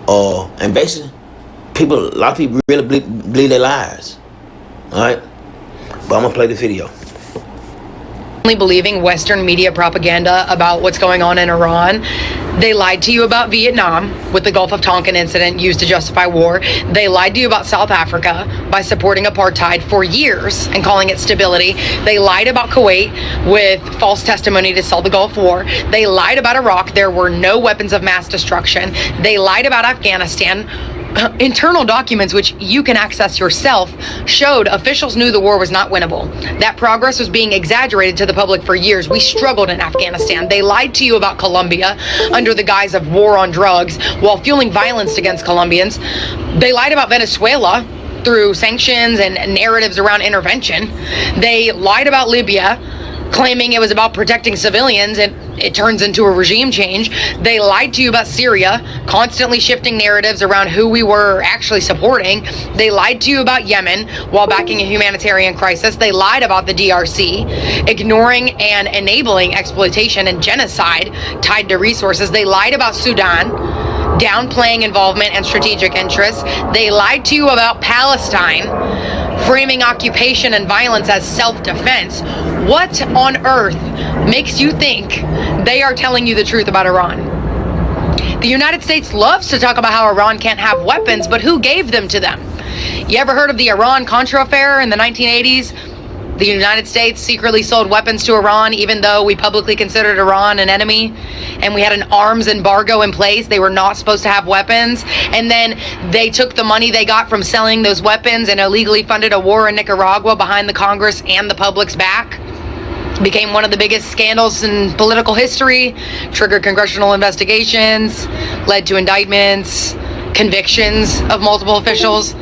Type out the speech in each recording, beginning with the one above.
And basically, a lot of people really believe their lies. All right, but I'm gonna play the video. Believing Western media propaganda about what's going on in Iran. They lied to you about Vietnam with the Gulf of Tonkin incident used to justify war. They lied to you about South Africa by supporting apartheid for years and calling it stability. They lied about Kuwait with false testimony to sell the Gulf War. They lied about Iraq. There were no weapons of mass destruction. They lied about Afghanistan. Internal documents, which you can access yourself, showed officials knew the war was not winnable. That progress was being exaggerated to the public for years. We struggled in Afghanistan. They lied to you about Colombia under the guise of war on drugs while fueling violence against Colombians. They lied about Venezuela through sanctions and narratives around intervention. They lied about Libya, claiming it was about protecting civilians, and it turns into a regime change. They lied to you about Syria, constantly shifting narratives around who we were actually supporting. They lied to you about Yemen while backing a humanitarian crisis. They lied about the DRC, ignoring and enabling exploitation and genocide tied to resources. They lied about Sudan, downplaying involvement and strategic interests. They lied to you about Palestine, framing occupation and violence as self-defense. What on earth makes you think they are telling you the truth about Iran? The United States loves to talk about how Iran can't have weapons, but who gave them to them? You ever heard of the Iran-Contra affair in the 1980s? The United States secretly sold weapons to Iran, even though we publicly considered Iran an enemy, and we had an arms embargo in place. They were not supposed to have weapons, and then they took the money they got from selling those weapons and illegally funded a war in Nicaragua behind the Congress and the public's back. Became one of the biggest scandals in political history, triggered congressional investigations, led to indictments, convictions of multiple officials.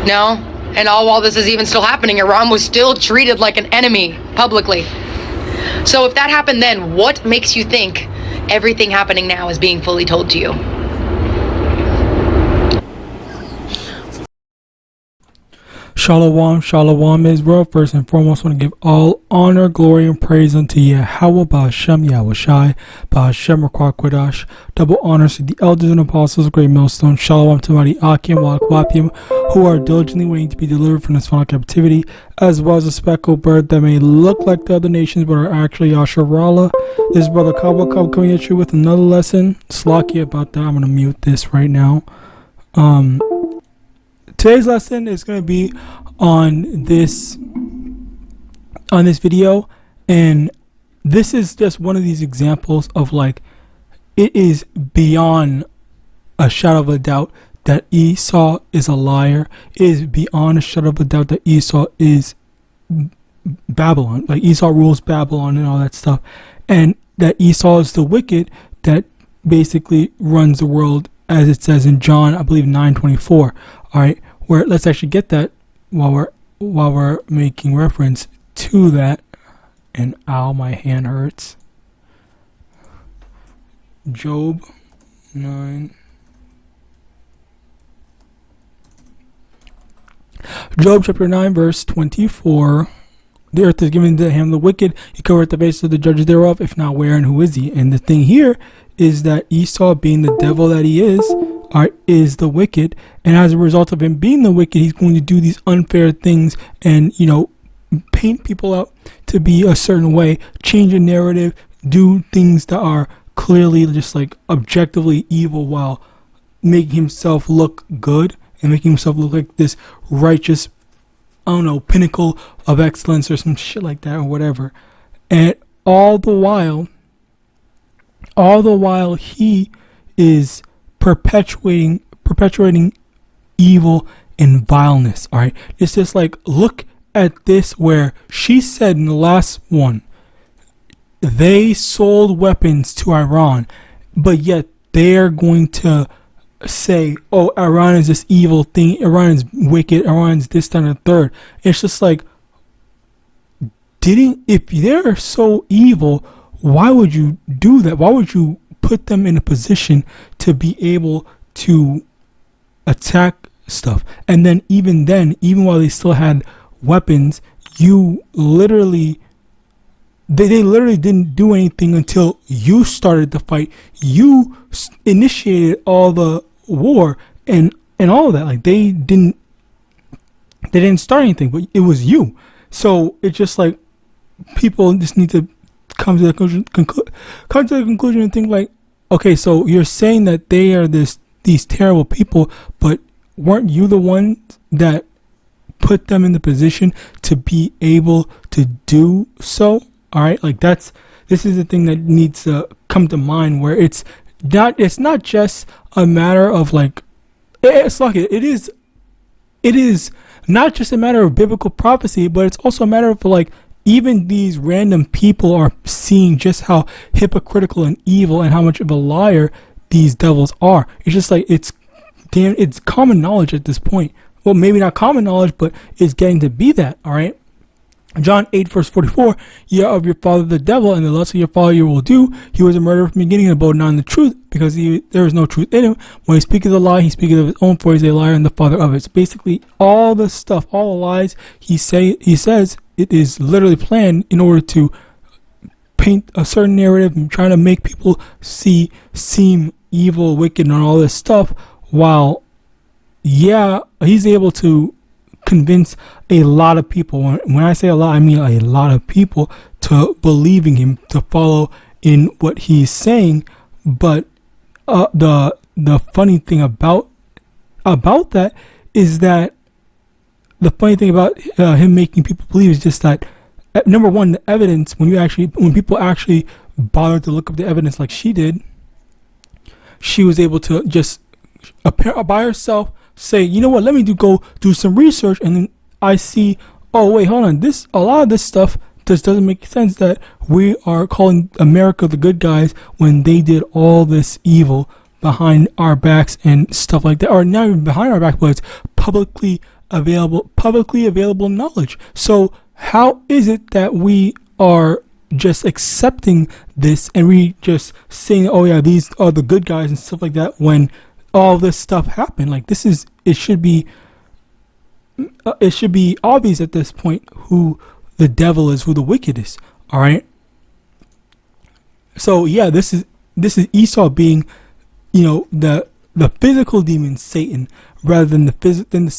No? And all while this is even still happening, Iran was still treated like an enemy publicly. So if that happened then, what makes you think everything happening now is being fully told to you? Shalom, shalom, Israel. First and foremost, I want to give all honor, glory, and praise unto YAHAWAH, BAHASHEM, YAHAWASHI, BAHASHEM, RAKWAH, double honors to the elders and apostles, great millstone. Shalom to mighty Akim, Walakwapim, who are diligently waiting to be delivered from this final captivity, as well as a speckled bird that may look like the other nations, but are actually Yasharallah. This is Brother Kabul coming at you with another lesson. Slacky about that. I'm going to mute this right now. Today's lesson is going to be on this video, and this is just one of these examples of, like, it is beyond a shadow of a doubt that Esau is a liar. It is beyond a shadow of a doubt that Esau is Babylon, like Esau rules Babylon and all that stuff, and that Esau is the wicked that basically runs the world, as it says in John, I believe 9:24. All right, where let's actually get that while we're making reference to that. And ow, my hand hurts. Job 9. Job chapter 9 verse 24. The earth is given to him, the wicked, he covereth the face of the judges thereof, if not where and who is he? And the thing here is that Esau, being the devil that he is the wicked, and as a result of him being the wicked, he's going to do these unfair things and, you know, paint people out to be a certain way, change a narrative, do things that are clearly just like objectively evil while making himself look good and making himself look like this righteous, I don't know, pinnacle of excellence or some shit like that or whatever. And all the while he is perpetuating evil and vileness. All right, it's just like, look at this, where she said in the last one, they sold weapons to Iran, but yet they're going to say, oh, Iran is this evil thing, Iran is wicked, Iran is this, that, and the third. It's just like, if they're so evil, why would you do that? Why would you put them in a position to be able to attack stuff? And then even while they still had weapons, you literally, they literally didn't do anything until you started the fight. You initiated all the war and all of that. Like they didn't start anything, but it was you. So it's just like people just need to come to the conclusion and think like, okay, so you're saying that they are these terrible people, but weren't you the one that put them in the position to be able to do so? All right, like this is the thing that needs to come to mind, where it's not just a matter of like, it is not just a matter of biblical prophecy, but it's also a matter of like, even these random people are seeing just how hypocritical and evil and how much of a liar these devils are. It's just like, it's common knowledge at this point. Well, maybe not common knowledge, but it's getting to be that. All right. John 8 verse 44, ye are of your father the devil, and the lust of your father you will do. He was a murderer from the beginning, and abode not in the truth, because there is no truth in him. When he speaketh a lie, he speaketh of his own, for he is a liar and the father of it. So basically, all the stuff, all the lies he says, it is literally planned in order to paint a certain narrative and trying to make people seem evil, wicked, and all this stuff. While, yeah, he's able to convince a lot of people. When I say a lot, I mean a lot of people to believing him, to follow in what he's saying. But the funny thing about that is that the funny thing about him making people believe is just that, number one, the evidence, when people actually bothered to look up the evidence like she did, she was able to just by herself say, you know what, let me go do some research, and then I see, oh wait, hold on, a lot of this stuff just doesn't make sense, that we are calling America the good guys when they did all this evil behind our backs and stuff like that, or not even behind our back, but it's publicly available knowledge. So how is it that we are just accepting this and we just saying, oh yeah, these are the good guys and stuff like that, when all this stuff happened? Like, it should be obvious at this point who the devil is, who the wicked is. All right. So yeah, this is Esau being, the physical demon Satan, rather than the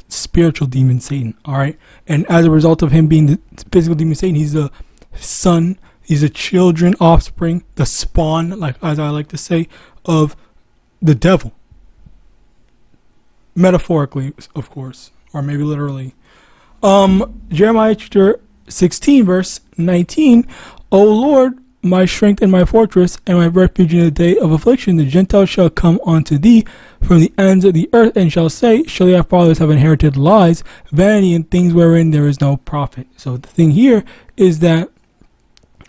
spiritual demon Satan. All right. And as a result of him being the physical demon Satan, he's the son, he's a children, offspring, the spawn, like as I like to say, of the devil. Metaphorically, of course, or maybe literally. Jeremiah chapter 16 verse 19, O Lord, my strength and my fortress and my refuge in the day of affliction, the Gentiles shall come unto thee from the ends of the earth, and shall say, surely our fathers have inherited lies, vanity, and things wherein there is no profit. So the thing here is that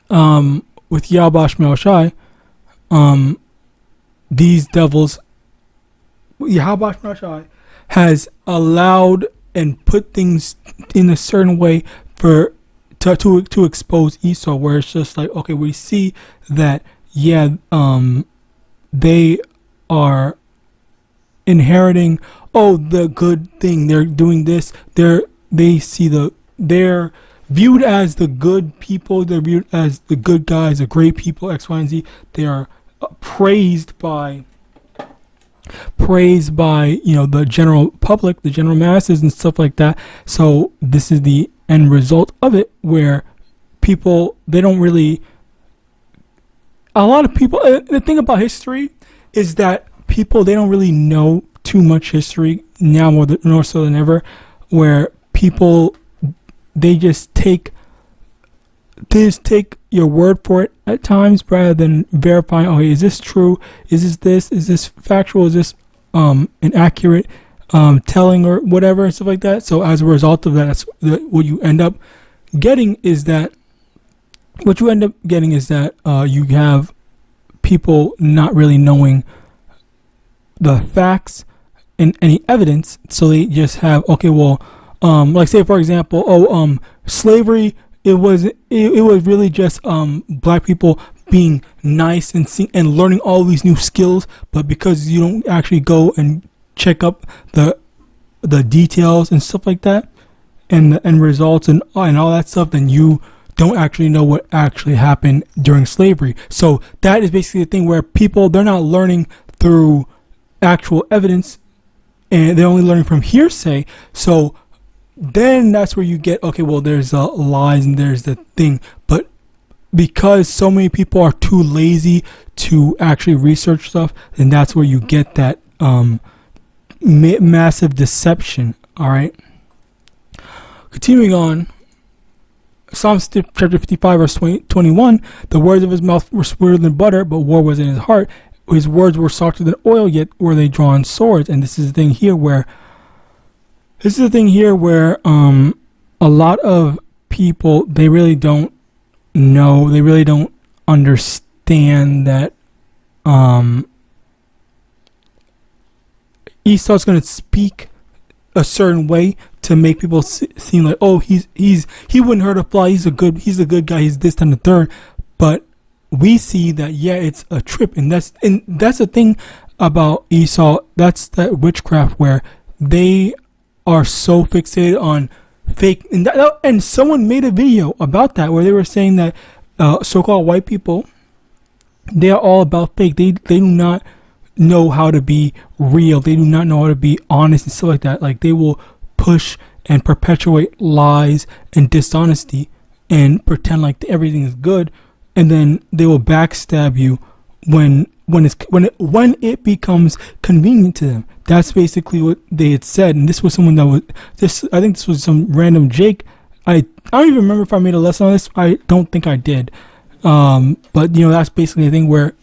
with YAHAWAH, these devils, YAHAWAH has allowed and put things in a certain way to expose Esau, where it's just like, okay, we see that, yeah, they are inheriting, the good thing, they're doing this, they're viewed as the good people, they're viewed as the good guys, the great people, X, Y, and Z. They are praised by the general public, the general masses, and stuff like that. So this is the end result of it, where people, they don't really, a lot of people, the thing about history is that people, they don't really know too much history now, more so than ever, where people, they just take your word for it at times, rather than verifying, okay, is this true, is this factual, is this inaccurate telling, or whatever, and stuff like that. So as a result of that, that's what you end up getting is that you have people not really knowing the facts and any evidence, so they just have, okay, well, like say for example, slavery, it was really just black people being nice and learning all these new skills, but because you don't actually go and check up the details and stuff like that, and the end results and all that stuff, then you don't actually know what actually happened during slavery. So that is basically the thing, where people, they're not learning through actual evidence, and they're only learning from hearsay. So then that's where you get, okay, well, there's lies and there's the thing. But because so many people are too lazy to actually research stuff, then that's where you get that massive deception. All right. Continuing on, Psalms chapter 55 verse 21, the words of his mouth were sweeter than butter, but war was in his heart. His words were softer than oil, yet were they drawn swords. And this is the thing here where a lot of people, they really don't know, they really don't understand that Esau's going to speak a certain way to make people seem like, oh, he wouldn't hurt a fly, he's a good guy, he's this and the third. But we see that, yeah, it's a trip, and that's the thing about Esau. That's that witchcraft where they are so fixated on fake, and someone made a video about that where they were saying that so-called white people, they are all about fake. They do not know how to be real. They do not know how to be honest and stuff like that. Like, they will push and perpetuate lies and dishonesty and pretend like everything is good, and then they will backstab you when it becomes convenient to them. That's basically what they had said. And this was someone that was this. I think this was some random Jake. I don't even remember if I made a lesson on this. I don't think I did. But that's basically a thing where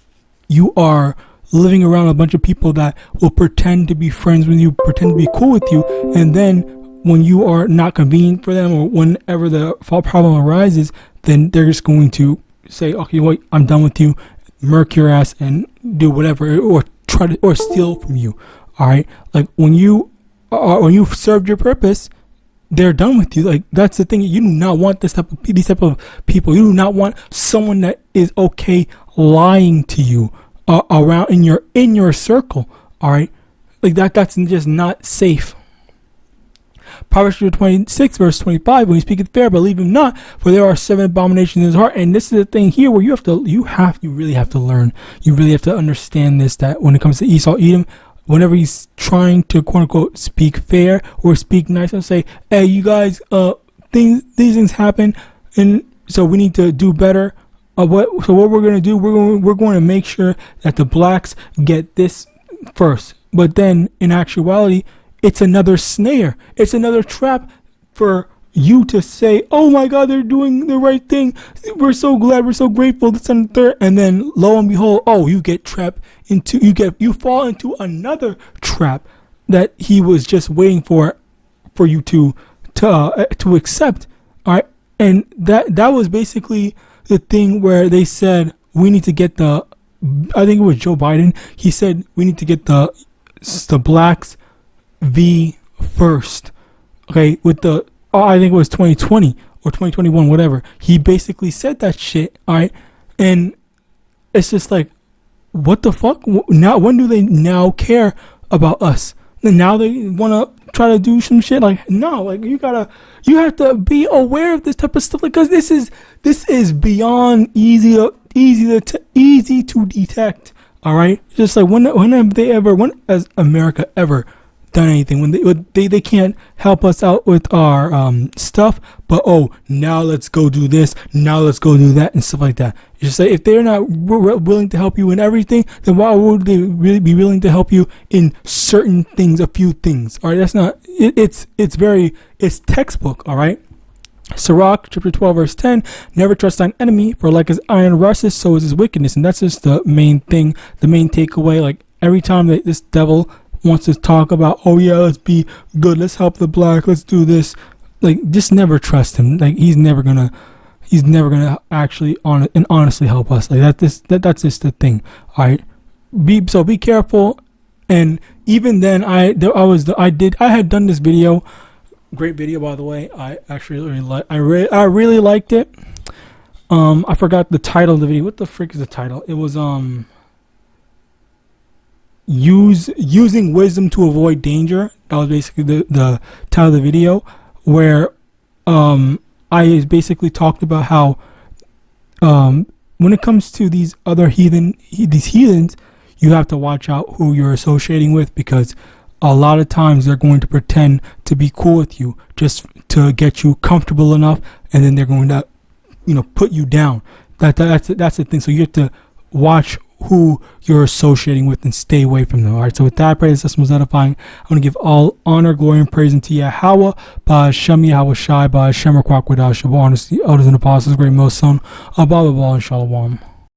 you are living around a bunch of people that will pretend to be friends with you, pretend to be cool with you, and then when you are not convenient for them, or whenever the problem arises, then they're just going to say, okay, wait, I'm done with you, murk your ass and do whatever, or try to, or steal from you. All right, like when you've served your purpose, they're done with you. Like, that's the thing. You do not want these type of people. You do not want someone that is okay lying to you around in your circle. All right, like that's just not safe. Proverbs 26 verse 25, when he speaketh fair, believe him not, for there are 7 abominations in his heart. And this is the thing here where you really have to learn. You really have to understand this, that when it comes to Esau, Edom, whenever he's trying to quote unquote speak fair or speak nice and say, hey, you guys, these things happen, and so we need to do better. What we're going to do, we're going to make sure that the blacks get this first. But then in actuality, it's another snare. It's another trap for you to say, oh my God, they're doing the right thing. We're so glad. We're so grateful. This and the third. And then lo and behold, you get trapped you fall into another trap that he was just waiting for you to accept. All right. And that was basically the thing where they said, we need to get I think it was Joe Biden. He said, we need to get the blacks first. Okay. With I think it was 2020 or 2021, whatever. He basically said that shit. All right. And it's just like, what the fuck? Now, when do they now care about us? And now they want to try to do some shit. Like, no, like you have to be aware of this type of stuff, because this is beyond easy to detect. All right. Just like when has America ever done anything when they can't help us out with our stuff, but now let's go do this, now let's go do that and stuff like that. It's just like, if they're not willing to help you in everything, then why would they really be willing to help you in certain things, a few things? All right, that's not it's textbook. All right. Sirach chapter 12 verse 10, never trust thine enemy, for like as iron rusteth, so is his wickedness. And that's just the main thing, the main takeaway. Like, every time that this devil wants to talk about, let's be good, let's help the black, let's do this, like, just never trust him. Like, he's never gonna actually honestly help us. Like, that's just the thing. All right, be careful. And even then, I had done this video, great video, by the way. I actually really liked it. I forgot the title of the video. What the frick is the title? It was using wisdom to avoid danger. That was basically the title of the video, where I basically talked about how when it comes to these other heathens, you have to watch out who you're associating with, because a lot of times they're going to pretend to be cool with you just to get you comfortable enough, and then they're going to, put you down. That's the thing. So you have to watch who you're associating with and stay away from them. All right. So with that, I pray this lesson was edifying. I want to give all honor, glory, and praise unto Yahawah, Hashem, YAHAWASHI, Hashem, Shabawan, the elders and apostles, great most son, above all, and Shalom.